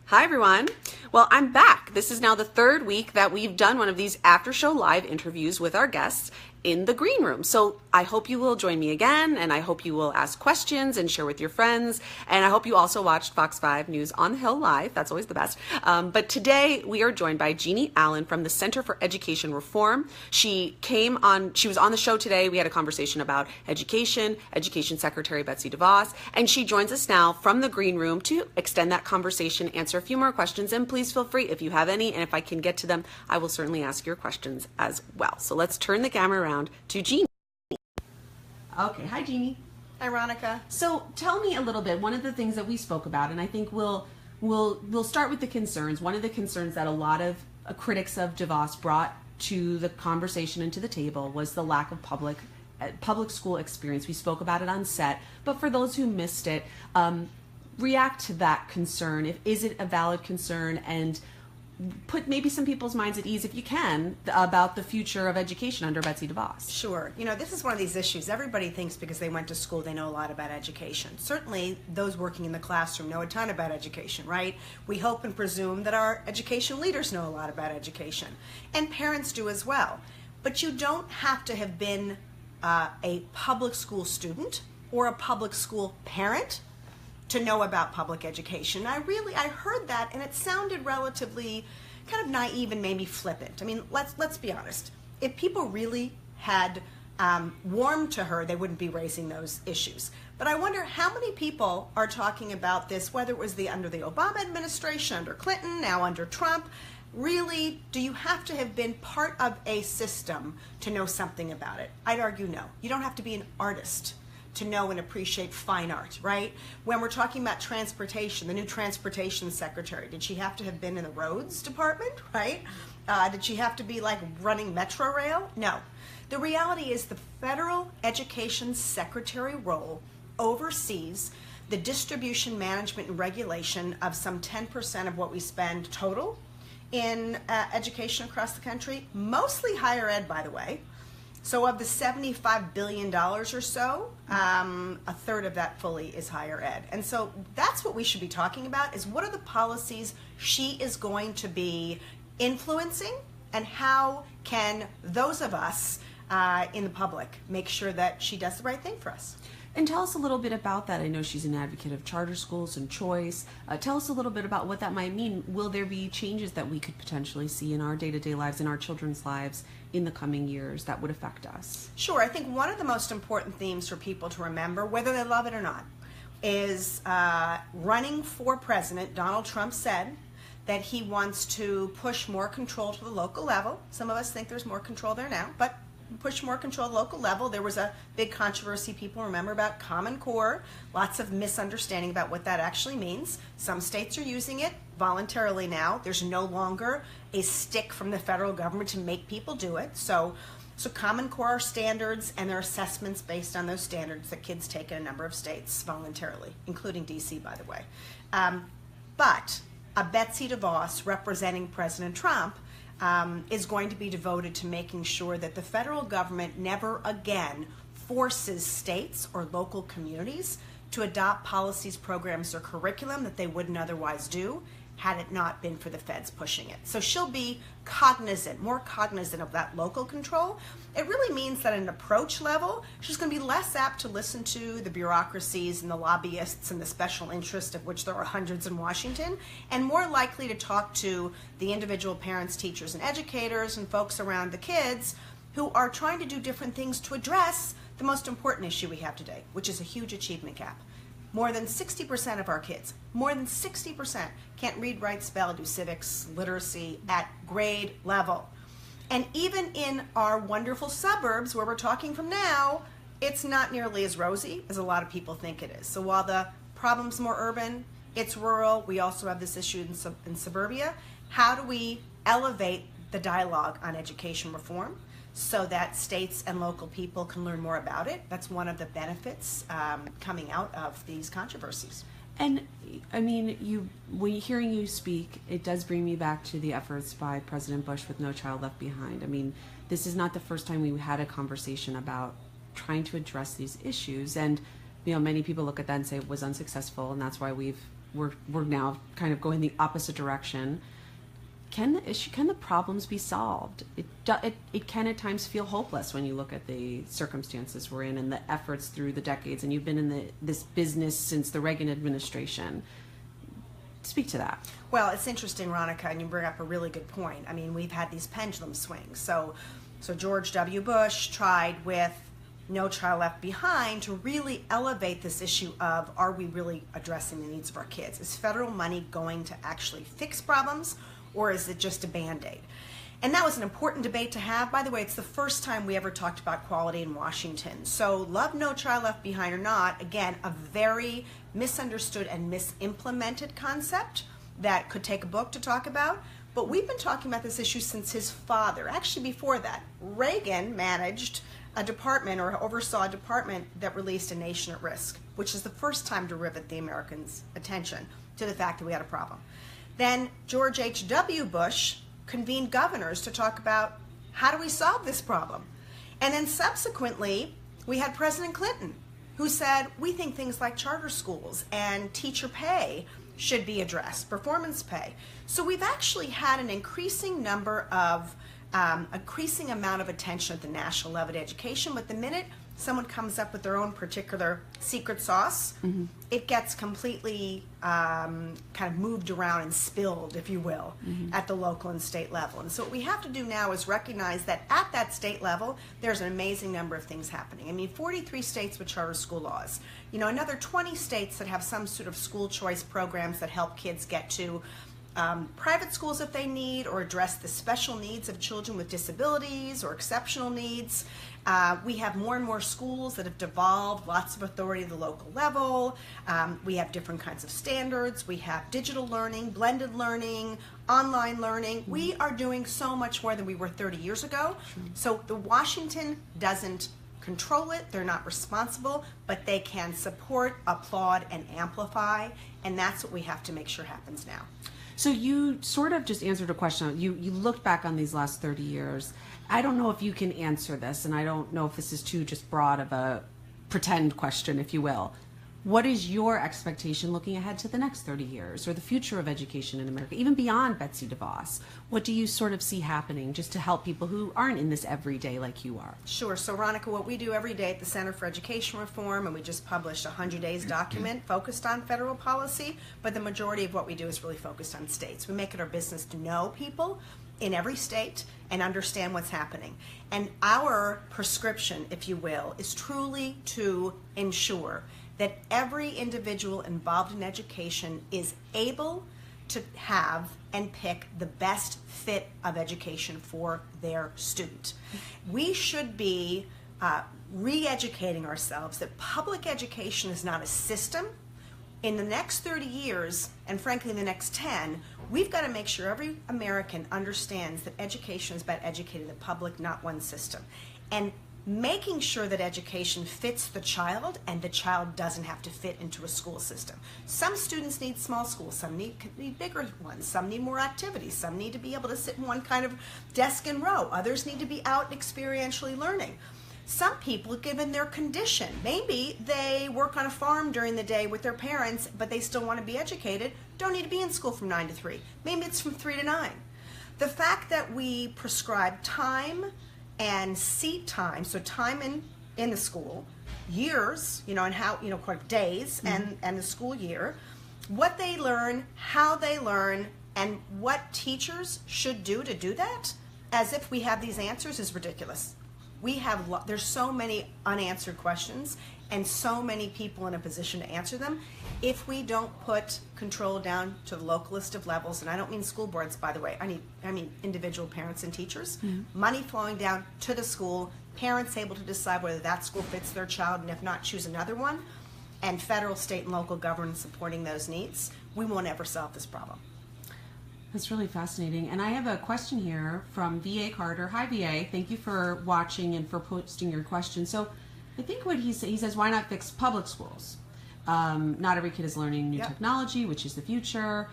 Hi, everyone. Well, I'm back. This is now the third week that we've done one of these after show live interviews with our guests in the green room. So I hope you will join me again, and I hope you will ask questions and share with your friends. And I hope you also watched Fox 5 News on the Hill live. That's always the best. But today we are joined by Jeanne Allen from the Center for Education Reform. She was on the show today. We had a conversation about Education Secretary Betsy DeVos, and she joins us now from the green room to extend that conversation, answer a few more questions, and please feel free if you have any, and if I can get to them, I will certainly ask your questions as well. So let's turn the camera around to Jeanne. Okay, hi Jeanne. Hi Ronica. So tell me a little bit, one of the things that we spoke about, and I think we'll start with the concerns. One of the concerns that a lot of critics of DeVos brought to the conversation and to the table was the lack of public school experience. We spoke about it on set, but for those who missed it, react to that concern. Is it a valid concern, and put maybe some people's minds at ease, if you can, about the future of education under Betsy DeVos. Sure. You know, this is one of these issues. Everybody thinks because they went to school they know a lot about education. Certainly those working in the classroom know a ton about education, right? We hope and presume that our education leaders know a lot about education, and parents do as well. But you don't have to have been a public school student or a public school parent to know about public education. I heard that, and it sounded relatively kind of naive and maybe flippant. I mean, let's be honest. If people really had warmed to her, they wouldn't be raising those issues. But I wonder how many people are talking about this, whether it was under the Obama administration, under Clinton, now under Trump. Really, do you have to have been part of a system to know something about it? I'd argue no. You don't have to be an artist to know and appreciate fine art, right? When we're talking about transportation, the new transportation secretary, did she have to have been in the roads department, right? Did she have to be like running Metro Rail? No. The reality is the federal education secretary role oversees the distribution, management, and regulation of some 10% of what we spend total in education across the country, mostly higher ed, by the way. So of the $75 billion or so, a third of that fully is higher ed. And so that's what we should be talking about, is what are the policies she is going to be influencing, and how can those of us in the public make sure that she does the right thing for us. And tell us a little bit about that. I know she's an advocate of charter schools and choice. Tell us a little bit about what that might mean. Will there be changes that we could potentially see in our day-to-day lives, in our children's lives in the coming years that would affect us? Sure. I think one of the most important themes for people to remember, whether they love it or not, is running for president. Donald Trump said that he wants to push more control to the local level. Some of us think there's more control there now, but push more control at the local level. There was a big controversy, people remember, about Common Core. Lots of misunderstanding about what that actually means. Some states are using it voluntarily now. There's no longer a stick from the federal government to make people do it. So Common Core are standards, and there are assessments based on those standards that kids take in a number of states voluntarily, including DC, by the way. But a Betsy DeVos representing President Trump is going to be devoted to making sure that the federal government never again forces states or local communities to adopt policies, programs, or curriculum that they wouldn't otherwise do had it not been for the feds pushing it. So she'll be more cognizant of that local control. It really means that at an approach level, she's going to be less apt to listen to the bureaucracies and the lobbyists and the special interests, of which there are hundreds in Washington, and more likely to talk to the individual parents, teachers, and educators and folks around the kids who are trying to do different things to address the most important issue we have today, which is a huge achievement gap. More than 60% of our kids, more than 60%, can't read, write, spell, do civics, literacy at grade level. And even in our wonderful suburbs where we're talking from now, it's not nearly as rosy as a lot of people think it is. So while the problem's more urban, it's rural, we also have this issue in suburbia. How do we elevate the dialogue on education reform so that states and local people can learn more about it? That's one of the benefits coming out of these controversies. And I mean, hearing you speak, it does bring me back to the efforts by President Bush with No Child Left Behind. I mean, this is not the first time we had a conversation about trying to address these issues, and many people look at that and say it was unsuccessful, and that's why we've we're now kind of going the opposite direction. Can the problems be solved? It can at times feel hopeless when you look at the circumstances we're in and the efforts through the decades, and you've been in this business since the Reagan administration. Speak to that. Well, it's interesting, Ronica, and you bring up a really good point. I mean, we've had these pendulum swings. So George W. Bush tried with No Child Left Behind to really elevate this issue of, are we really addressing the needs of our kids? Is federal money going to actually fix problems, or is it just a Band-Aid? And that was an important debate to have. By the way, it's the first time we ever talked about quality in Washington. So love No Child Left Behind or not, again, a very misunderstood and misimplemented concept that could take a book to talk about. But we've been talking about this issue since his father. Actually, before that, Reagan managed a department or oversaw a department that released A Nation at Risk, which is the first time to rivet the Americans' attention to the fact that we had a problem. Then George H.W. Bush convened governors to talk about how do we solve this problem. And then subsequently, we had President Clinton, who said, we think things like charter schools and teacher pay should be addressed, performance pay. So we've actually had an increasing number of, increasing amount of attention at the national level to education, but the minute someone comes up with their own particular secret sauce, it gets completely kind of moved around and spilled, if you will, at the local and state level. And so what we have to do now is recognize that at that state level, there's an amazing number of things happening. I mean, 43 states with charter school laws. You know, another 20 states that have some sort of school choice programs that help kids get to private schools if they need, or address the special needs of children with disabilities or exceptional needs. We have more and more schools that have devolved lots of authority at the local level. We have different kinds of standards. We have digital learning, blended learning, online learning. We are doing so much more than we were 30 years ago. So the Washington doesn't control it. They're not responsible, but they can support, applaud, and amplify. And that's what we have to make sure happens now. So you sort of just answered a question. You looked back on these last 30 years. I don't know if you can answer this, and I don't know if this is too just broad of a pretend question, if you will. What is your expectation looking ahead to the next 30 years or the future of education in America, even beyond Betsy DeVos? What do you sort of see happening just to help people who aren't in this every day like you are? Sure. So, Ronica, what we do every day at the Center for Education Reform, and we just published a 100 Days document focused on federal policy, but the majority of what we do is really focused on states. We make it our business to know people in every state and understand what's happening. And our prescription, if you will, is truly to ensure that every individual involved in education is able to have and pick the best fit of education for their student. We should be re-educating ourselves that public education is not a system. In the next 30 years, and frankly in the next 10, we've got to make sure every American understands that education is about educating the public, not one system. And making sure that education fits the child and the child doesn't have to fit into a school system. Some students need small schools, some need bigger ones, some need more activities, some need to be able to sit in one kind of desk and row, others need to be out experientially learning. Some people, given their condition, maybe they work on a farm during the day with their parents, but they still want to be educated, don't need to be in school from 9 to 3. Maybe it's from 3 to 9. The fact that we prescribe time and seat time, so time in the school, years, and how, days and the school year, what they learn, how they learn, and what teachers should do to do that, as if we have these answers, is ridiculous. There's so many unanswered questions and so many people in a position to answer them. If we don't put control down to the localist of levels, and I don't mean school boards, by the way, I mean individual parents and teachers, money flowing down to the school, parents able to decide whether that school fits their child, and if not, choose another one, and federal, state, and local government supporting those needs, we won't ever solve this problem. That's really fascinating. And I have a question here from V.A. Carter. Hi, V.A. Thank you for watching and for posting your question. So I think what he says, why not fix public schools? Not every kid is learning new technology, which is the future.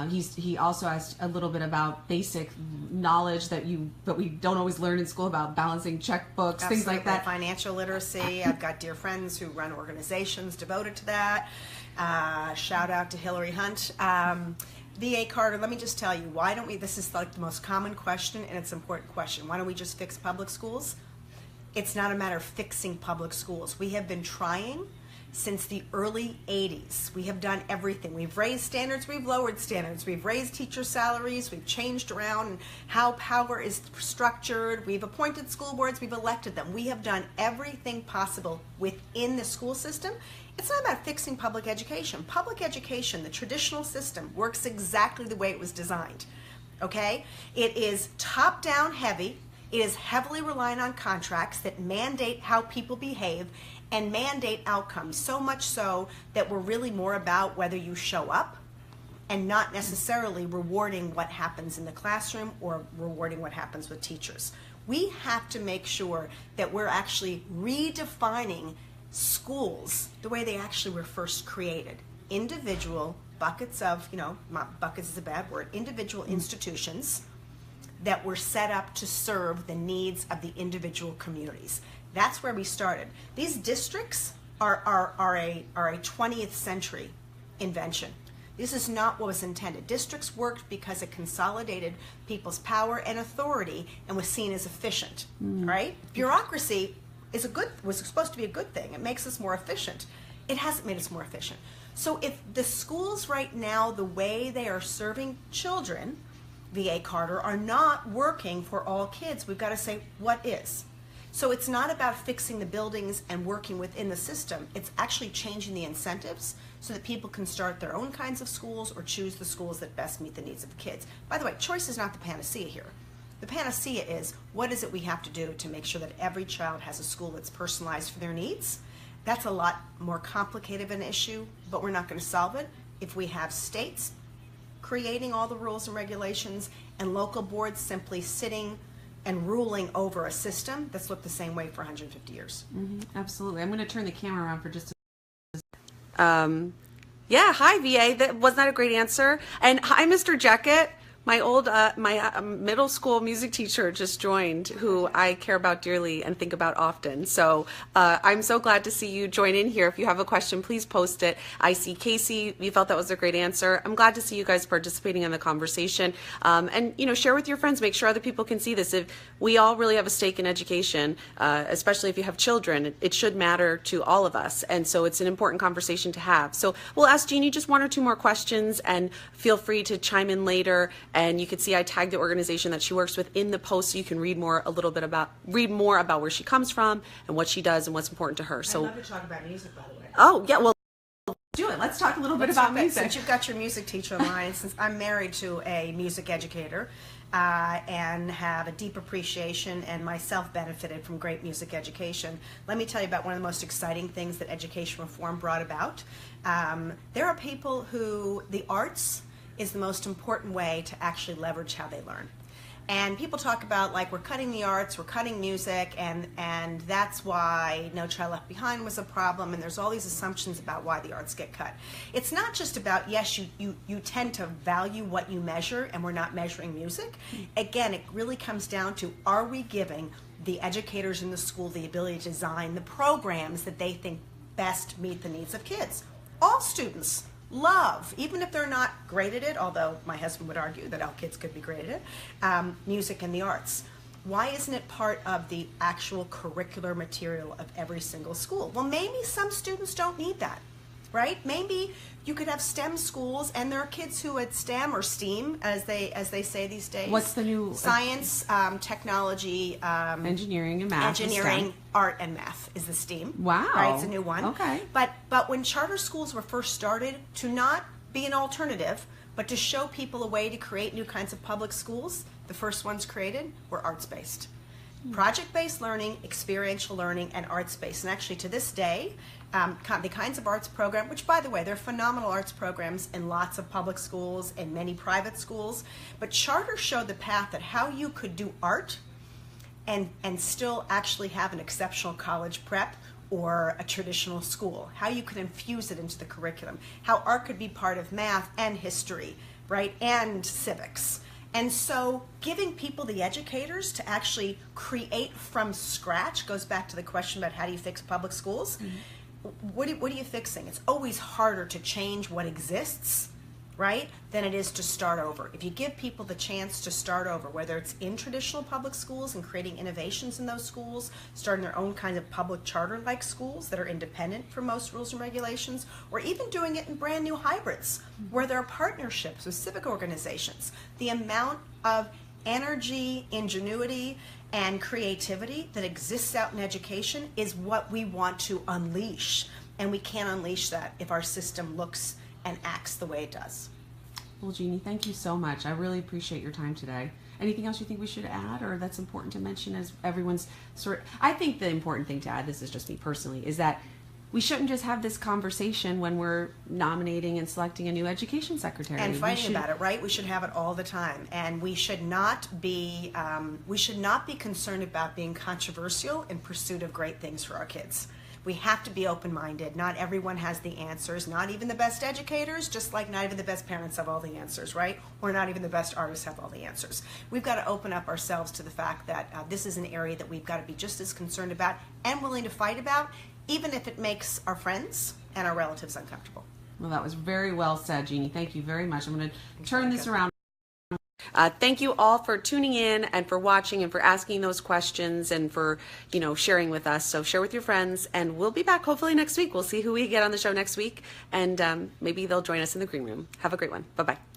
He also asked a little bit about basic knowledge that we don't always learn in school, about balancing checkbooks, Absolutely. Things like that. Financial literacy. I've got dear friends who run organizations devoted to that. Shout out to Hillary Hunt. VA Carter, let me just tell you, why don't we, this is like the most common question, and it's an important question. Why don't we just fix public schools? It's not a matter of fixing public schools. We have been trying since the early 80s. We have done everything. We've raised standards, we've lowered standards, we've raised teacher salaries, we've changed around how power is structured, we've appointed school boards, we've elected them. We have done everything possible within the school system. It's not about fixing public education. Public education, the traditional system, works exactly the way it was designed, okay? It is top-down heavy. It is heavily reliant on contracts that mandate how people behave and mandate outcomes, so much so that we're really more about whether you show up and not necessarily rewarding what happens in the classroom or rewarding what happens with teachers. We have to make sure that we're actually redefining schools the way they actually were first created. Individual buckets of, buckets is a bad word, individual institutions that were set up to serve the needs of the individual communities. That's where we started. These districts are a 20th century invention. This is not what was intended. Districts worked because it consolidated people's power and authority and was seen as efficient, right? Bureaucracy was supposed to be a good thing. It makes us more efficient. It hasn't made us more efficient. So if the schools right now, the way they are serving children, VA Carter, are not working for all kids, we've got to say, what is? So it's not about fixing the buildings and working within the system. It's actually changing the incentives so that people can start their own kinds of schools or choose the schools that best meet the needs of kids. By the way, choice is not the panacea here. The panacea is, what is it we have to do to make sure that every child has a school that's personalized for their needs? That's a lot more complicated of an issue, but we're not going to solve it if we have states creating all the rules and regulations and local boards simply sitting and ruling over a system that's looked the same way for 150 years. Absolutely. I'm going to turn the camera around for just Yeah, hi VA. Was that a great answer? And hi, Mr. Jeckett. My old, middle school music teacher just joined, who I care about dearly and think about often. So I'm so glad to see you join in here. If you have a question, please post it. I see Casey, you felt that was a great answer. I'm glad to see you guys participating in the conversation. And, share with your friends, make sure other people can see this. If we all really have a stake in education, especially if you have children, it should matter to all of us. And so it's an important conversation to have. So we'll ask Jeannie just one or two more questions, and feel free to chime in later. And you can see I tagged the organization that she works with in the post, so you can read more about where she comes from and what she does and what's important to her. So I'd love to talk about music, by the way. Oh yeah, well, do it. Let's talk a little bit about music. Since you've got your music teacher in line, since I'm married to a music educator and have a deep appreciation and myself benefited from great music education, let me tell you about one of the most exciting things that education reform brought about. There are people who the arts is the most important way to actually leverage how they learn. And people talk about, like, we're cutting the arts, we're cutting music, and that's why No Child Left Behind was a problem, and there's all these assumptions about why the arts get cut. It's not just about, yes, you tend to value what you measure, and we're not measuring music. Again, it really comes down to, are we giving the educators in the school the ability to design the programs that they think best meet the needs of kids? All students love, even if they're not great at it, although my husband would argue that all kids could be great at it, music and the arts. Why isn't it part of the actual curricular material of every single school? Well, maybe some students don't need that, right? Maybe you could have STEM schools, and there are kids who at STEM or STEAM, as they say these days. What's the new science, technology, engineering and math? Engineering, art, and math is the STEAM. Wow, right? It's a new one. Okay, but when charter schools were first started, to not be an alternative, but to show people a way to create new kinds of public schools, the first ones created were arts-based. Project-based learning, experiential learning, and arts-based. And actually, to this day, the kinds of arts program, which, by the way, they're phenomenal arts programs in lots of public schools and many private schools, but charter showed the path that how you could do art and still actually have an exceptional college prep or a traditional school, how you could infuse it into the curriculum, how art could be part of math and history, right, and civics. And so giving people, the educators, to actually create from scratch goes back to the question about how do you fix public schools. what are you fixing? It's always harder to change what exists, right, than it is to start over. If you give people the chance to start over, whether it's in traditional public schools and creating innovations in those schools, starting their own kind of public charter-like schools that are independent from most rules and regulations, or even doing it in brand new hybrids where there are partnerships with civic organizations, the amount of energy, ingenuity, and creativity that exists out in education is what we want to unleash. And we can't unleash that if our system looks and acts the way it does. Well, Jeannie, thank you so much. I really appreciate your time today. Anything else you think we should add or that's important to mention as everyone's I think the important thing to add, this is just me personally, is that we shouldn't just have this conversation when we're nominating and selecting a new education secretary. And fighting about it, right? We should have it all the time. And we should not be concerned about being controversial in pursuit of great things for our kids. We have to be open-minded. Not everyone has the answers, not even the best educators, just like not even the best parents have all the answers, right? Or not even the best artists have all the answers. We've got to open up ourselves to the fact that this is an area that we've got to be just as concerned about and willing to fight about, even if it makes our friends and our relatives uncomfortable. Well, that was very well said, Jeannie. Thank you very much. I'm going to turn this around. Thank you all for tuning in and for watching and for asking those questions and for, sharing with us. So share with your friends, and we'll be back hopefully next week. We'll see who we get on the show next week, and maybe they'll join us in the green room. Have a great one. Bye-bye.